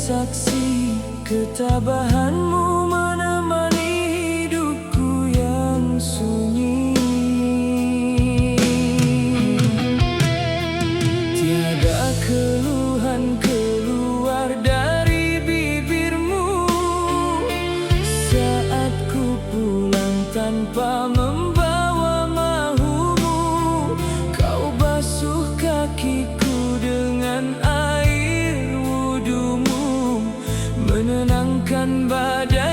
saksi ketabahanmu menemani hidupku yang sunyi. Tiada keluhan keluar dari bibirmu saat ku pulang tanpa membawa mahumu. Kau basuh kakiku dengan air wudumu, menenangkan badai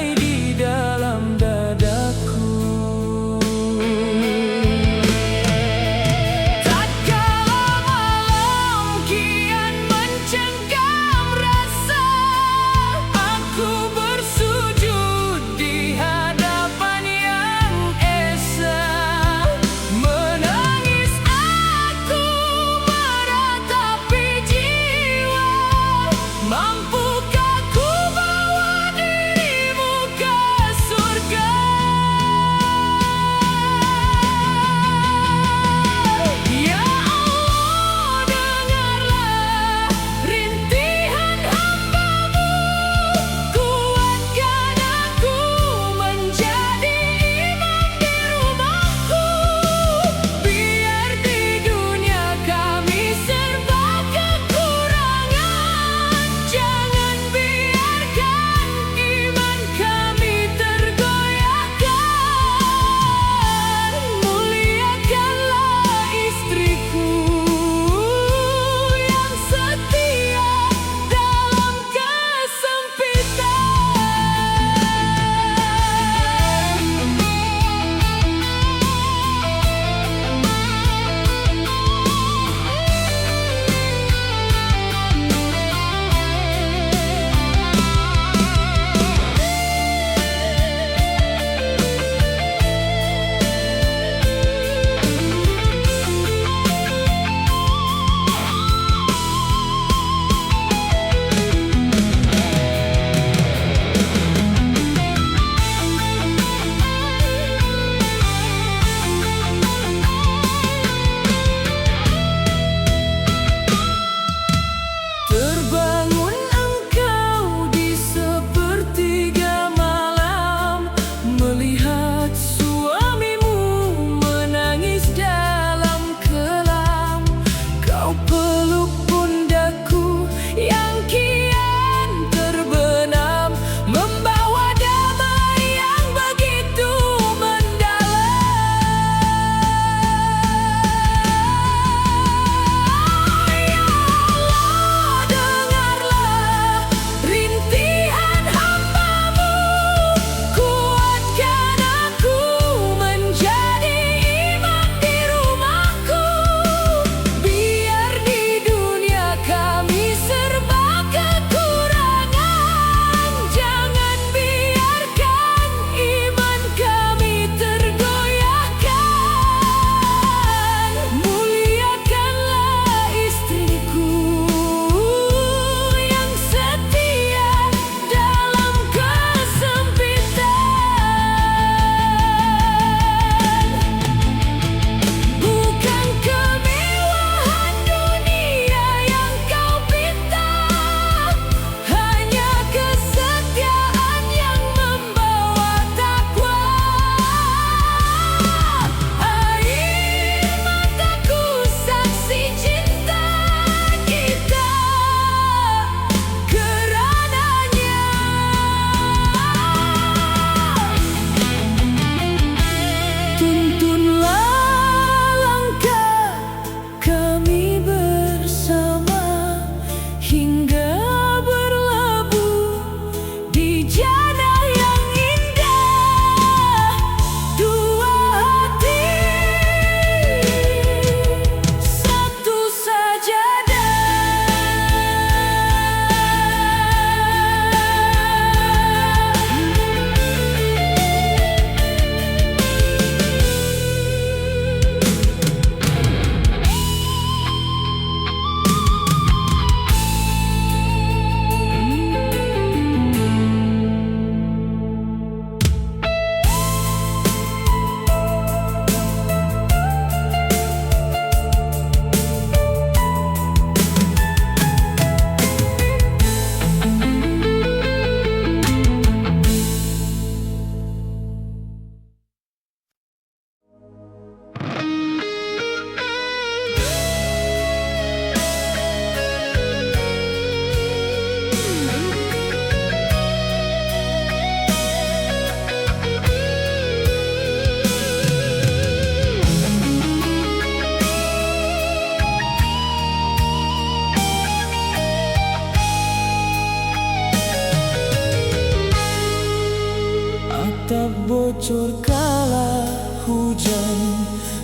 bocor kala hujan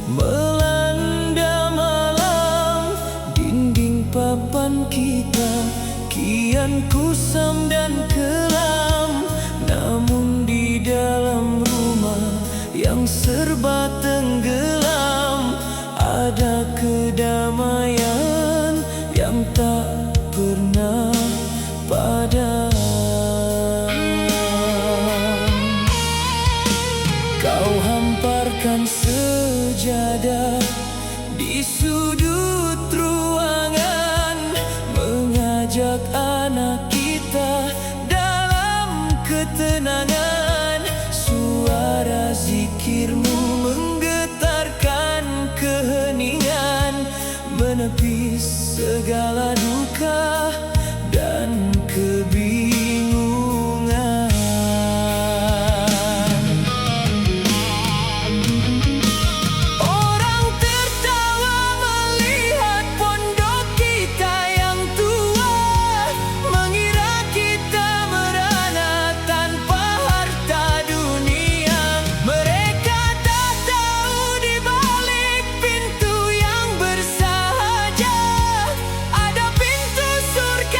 melanda malam. Dinding papan kita kian kusam dan kelam. Namun di dalam rumah yang serba tenggelam ada kedamaian yang tak pernah padam. Kau hamparkan sejadah di sudut ruangan, mengajak anak kita dalam ketenangan. Suara zikirmu menggetarkan keheningan, menepis segala duka dan kebingungan. Orang tertawa melihat pondok kita yang tua, mengira kita merana tanpa harta dunia. Mereka tak tahu di balik pintu yang bersahaja ada pintu surga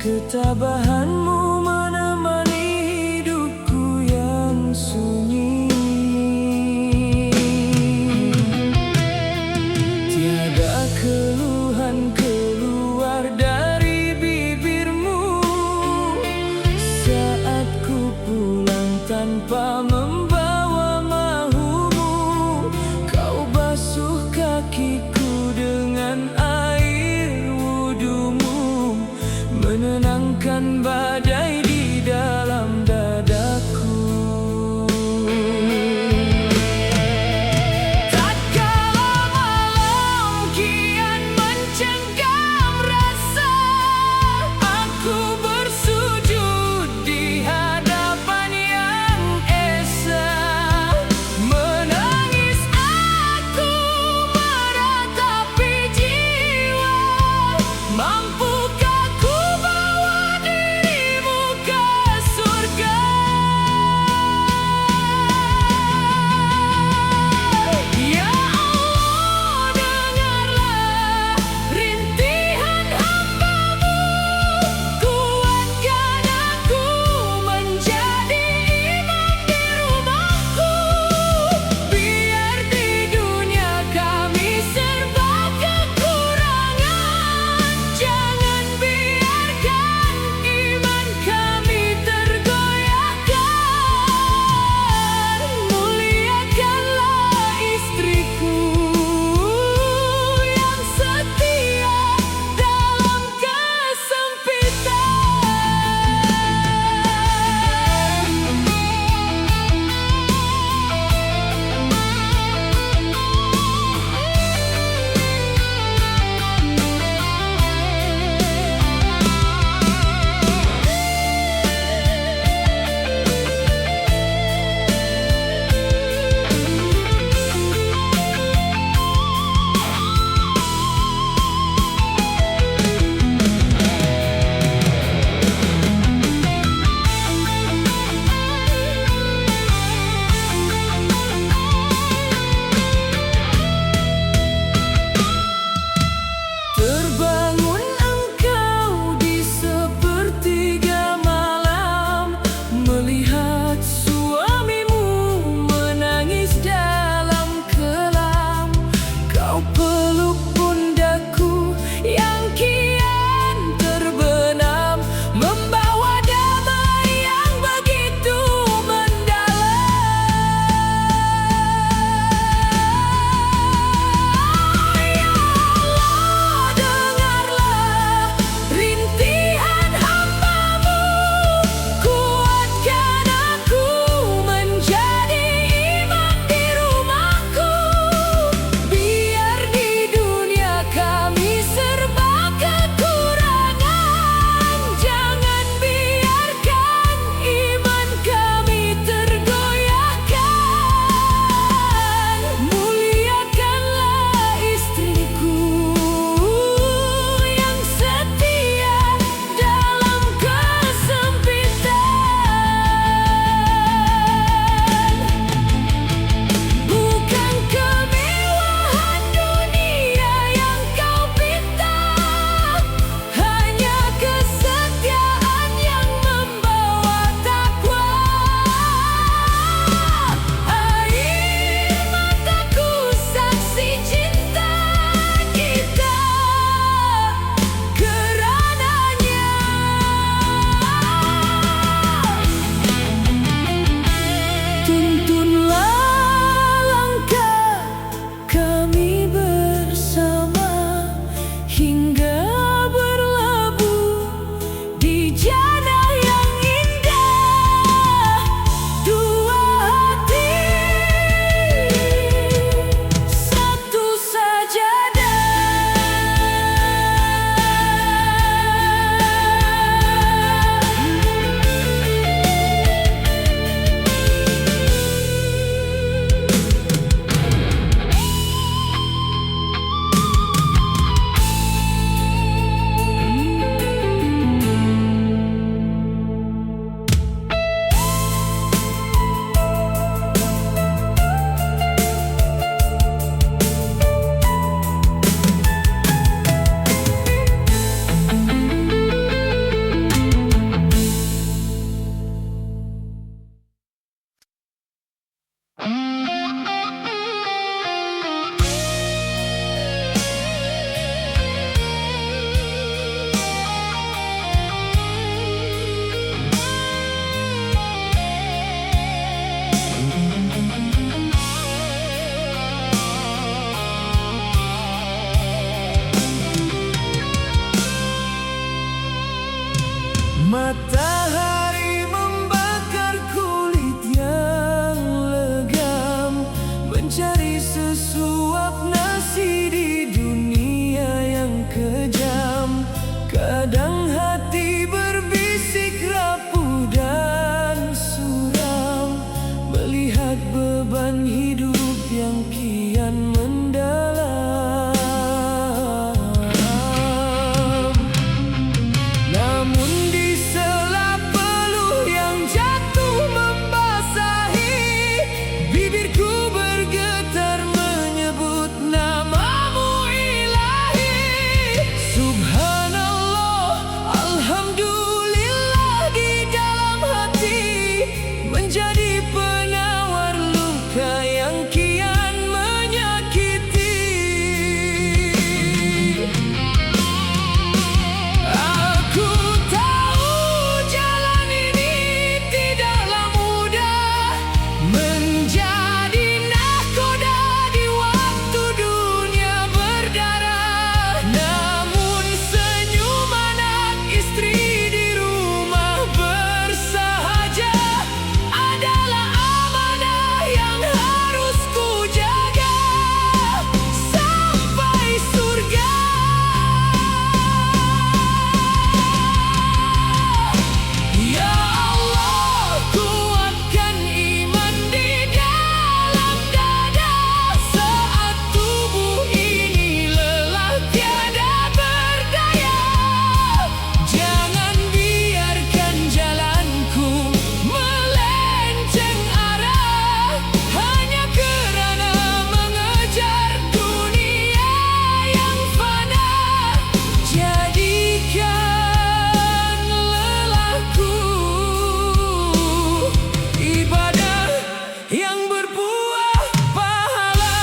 Ketabahanmu menemani hidupku yang sunyi. Tiada keluhan keluar dari bibirmu saat ku pulang tanpa membawa mahumu. Kau basuh kakiku dengan air wudumu, menenangkan badai di dalam dadaku. Tatkala malam kian mencengkam rasa, aku bersujud di hadapan Yang beban hidup yang kian mendalam. Namun di sela peluh yang jatuh membasahi, bibirku bergetar menyebut namamu ilahi. Subhanallah, alhamdulillah, di dalam hati menjadi penawar luka yang kian menyakiti. Aku tahu jalan ini tidaklah mudah, menjadi nahkoda di waktu dunia berdarah. Namun senyum anak istri di rumah bersahaja adalah amanah yang harus ku jaga sampai surga. Ya Allah, kuatkan iman di dalam dada saat tubuh ini lelah tiada berdaya. Jangan biarkan jalanku melenceng arah hanya kerana mengejar dunia yang fana. Jadikan lelahku ibadah yang berbuah pahala.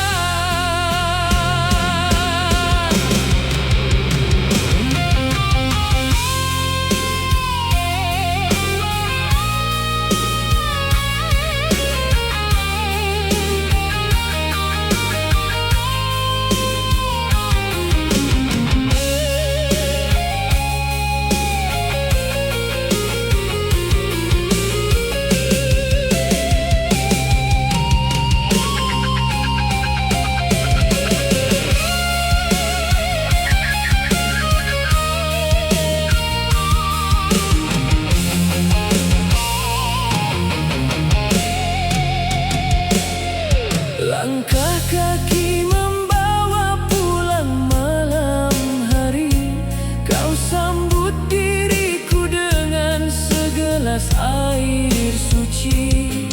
Langkah kaki membawa pulang malam hari, kau sambut diriku dengan segelas air suci.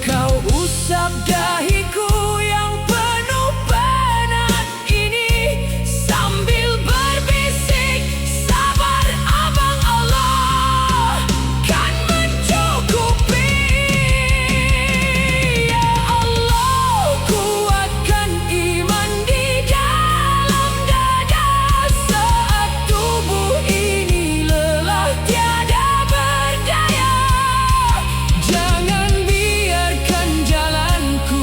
Kau usap dahiku yang penuh penat ini sambil berbisik, sabar abang, Allah kan mencukupi. Ya Allah, kuatkan iman di dalam dada saat tubuh ini lelah tiada berdaya. Jangan biarkan jalanku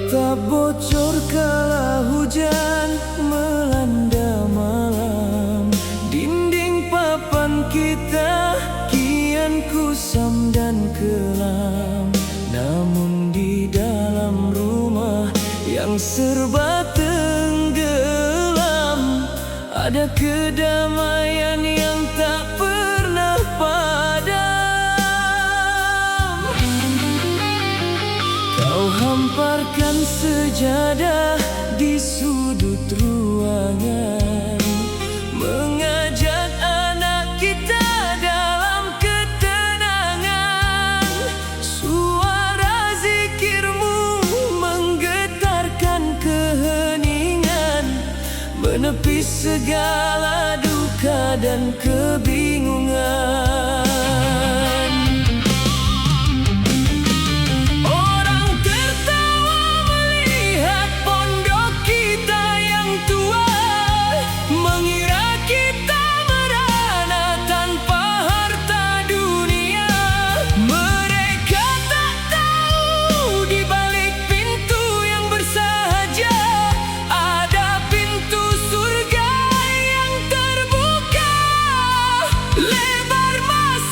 Tak bocor kala hujan melanda malam. Dinding papan kita kian kusam dan kelam. Namun di dalam rumah yang serba tenggelam, ada kedamaian yang tak pernah padam. Kau hamparkan sejadah di sudut ruangan, mengajak anak kita dalam ketenangan. Suara zikirmu menggetarkan keheningan, menepis segala duka dan kebingungan. Orang tertawa melihat pondok kita yang tua, mengira kita merana tanpa harta dunia. Mereka tak tahu di balik pintu yang bersahaja ada pintu surga yang terbuka. Lebar masa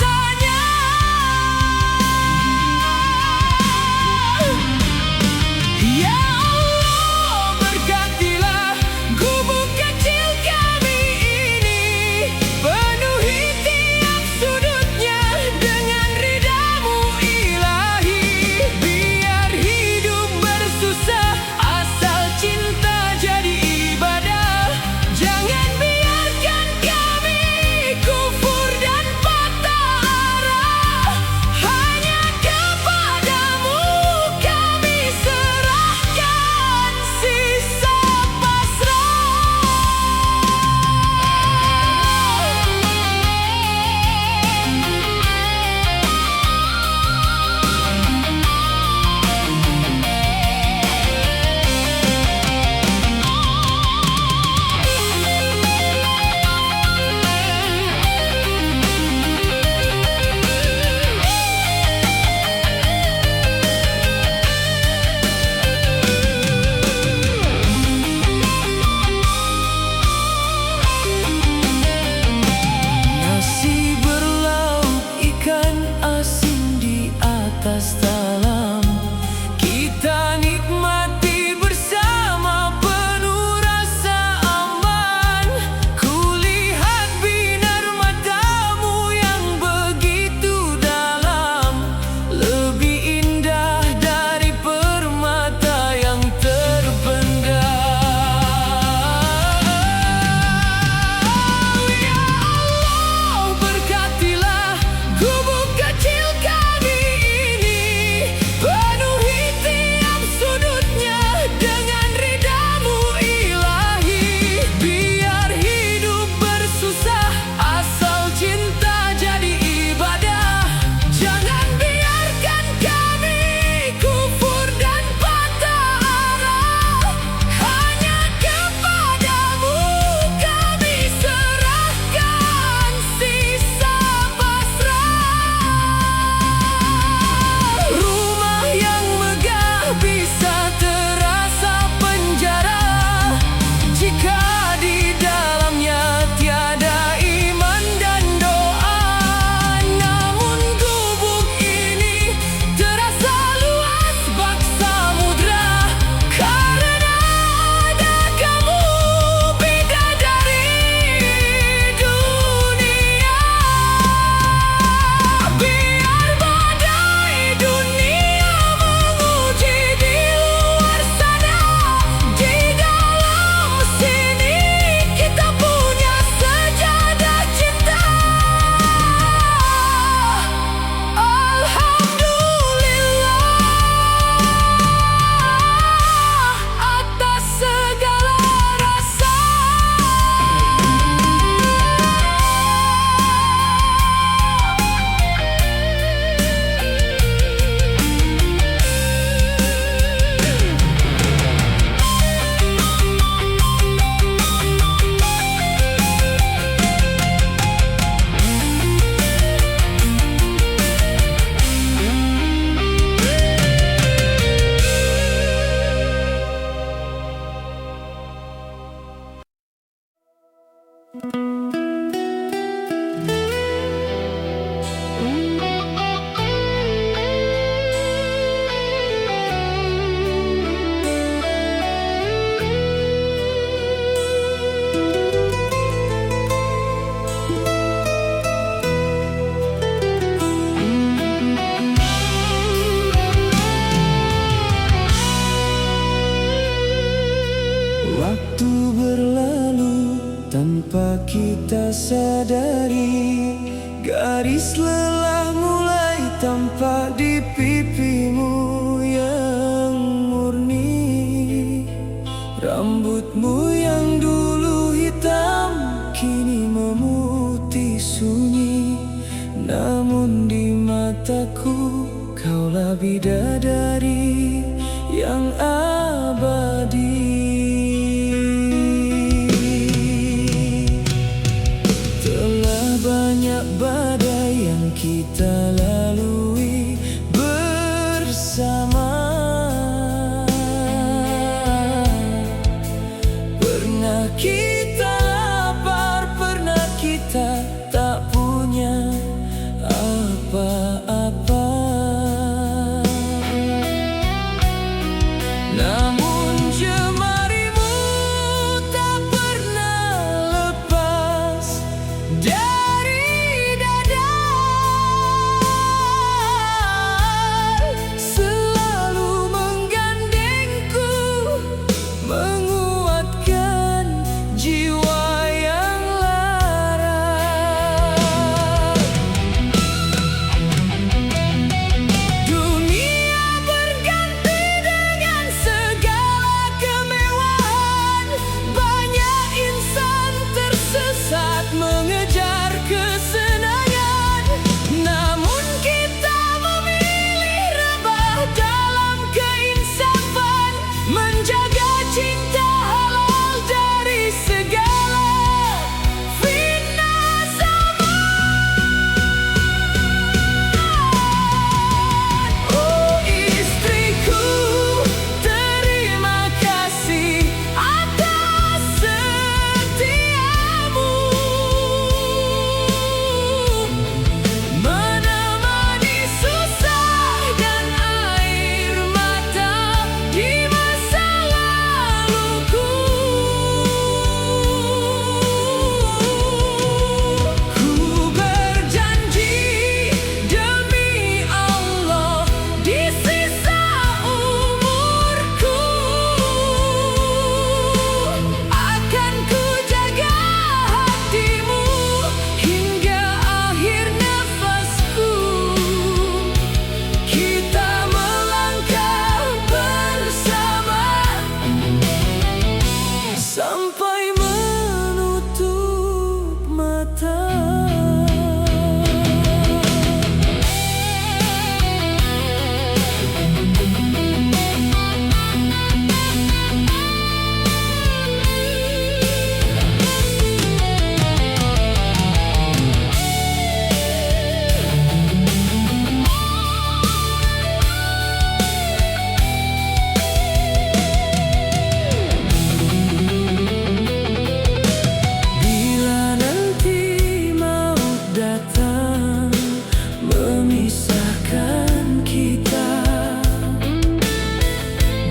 kita sadari, garis lelah mulai tampak di pipimu yang murni. Rambutmu yang dulu hitam kini memutih sunyi, namun di mataku kaulah bidadari yang abadi. Telah banyak badai yang kita lalui bersama. Pernah kita lapar, pernah kita tak punya apa-apa. Namun jemarimu tak pernah lepas dari dada, selalu menggandengku, menguatkan jiwa yang lara. Dunia berganti dengan segala kemewahan, banyak insan tersesat mengejar kesenangan. Namun kita memilih rebah dalam keinsafan, menjaga cinta halal dari segala fitnah zaman. Oh istriku, terima kasih atas setiamu, menemani susah dan air mata di masa laluku. Ku berjanji demi Allah, di sisa umurku akan ku jaga hatimu hingga akhir nafasku. Kita melangkah bersama sampai menutup mata. Bila nanti maut datang memisahkan kita,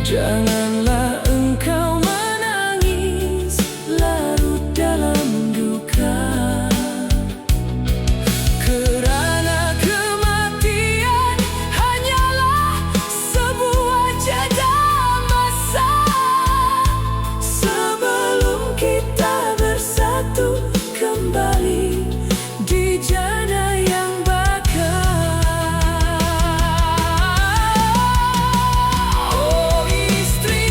janganlah engkau menangis larut dalam duka, kerana kematian hanyalah sebuah jeda masa. Sebelum kita bersatu kembali di jana yang bakar. Oh istri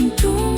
untung